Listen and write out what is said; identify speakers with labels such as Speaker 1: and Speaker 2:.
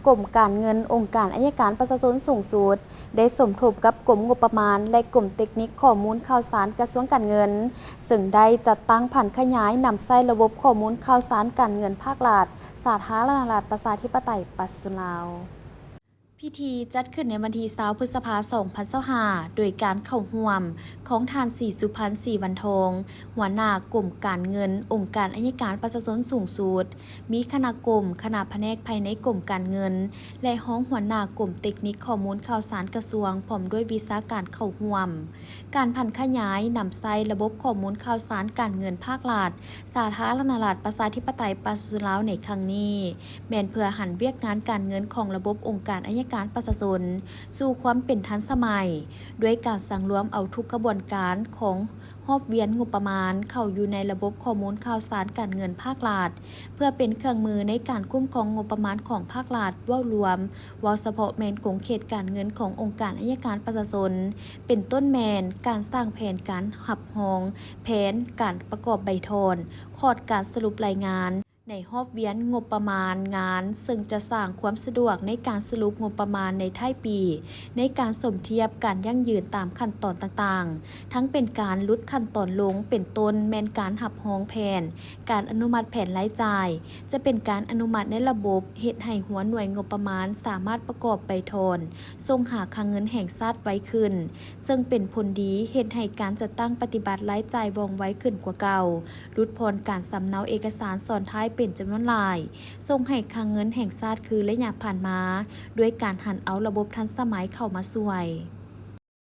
Speaker 1: กรมการเงินองค์การอัยการประชาชนสูงสุดได้สมทบกับกรมงบประมาณและกรมเทคนิคข้อมูลข่าวสารกระทรวงการเงินซึ่งได้จัดตั้งผันขยายนำใช้ระบบข้อมูลข่าวสารการเงินภาครัฐสาธารณรัฐประชาธิปไตยปัจจุบันลาวพิธีจัดขึ้นในวันที่20 พฤษภาคม 2025โดยการเข้าร่วมของท่านศรีสุพรรณ ศรีวันทองหัวหน้ากรมการเงินองค์การอัยการประชาชนสูงสุดมีคณะกรมคณะแผนกภายในกรมการเงินและห้องหัวหน้ากรมเทคนิคข้อมูลข่าวสารกระทรวงพร้อมด้วยวิชาการเข้าร่วมการผันขยายนำใช้ระบบข้อมูลข่าวสารการเงินภาครัฐสาธารณรัฐประชาธิปไตยปัจจุบันลาวในครั้งนี้แม้นเพื่อหันเวียกงานการเงินของระบบองค์การอัยการประชาชนสู่ความเป็นทันสมัยด้วยการสั่งรวมเอาทุกกระบวนการของหอบเวียนงบประมาณเข้าอยู่ในระบบข้อมูลข่าวสารการเงินภาครัฐเพื่อเป็นเครื่องมือในการคุ้มครองงบประมาณของภาครัฐว่ารวมว่าเฉพาะแมนกงเขตการเงินขององค์การอัยการประชาชนเป็นต้นแมนการสร้างแผนการหับหองแผนการประกอบใบทอนคอร์ดการสรุปรายงานในหอบเวียนงบประมาณงานซึ่งจะสร้างความสะดวกในการสรุปงบประมาณในท้ายปีในการสมเทียบการยั่งยืนตามขั้นตอนต่างๆทั้งเป็นการลดขั้นตอนลงเป็นต้นแมนการหับหองแผนการอนุมัติแผนรายจ่ายจะเป็นการอนุมัติในระบบเฮ็ดให้หัวหน่วยงบประมาณสามารถประกอบใบทอนส่งหาคลังเงินแห่งชาติไว้ขึ้นซึ่งเป็นผลดีเฮ็ดให้การจัดตั้งปฏิบัติรายจ่ายว่องไวขึ้นกว่าเก่าลดพ้นการสำเนาเอกสารซ้อนท้ายเป็นจำนวนหลายส่งให้คลังเงินแห่งชาติคือระยะผ่านมาด้วยการหันเอาระบบทันสมัยเข้ามาช่วย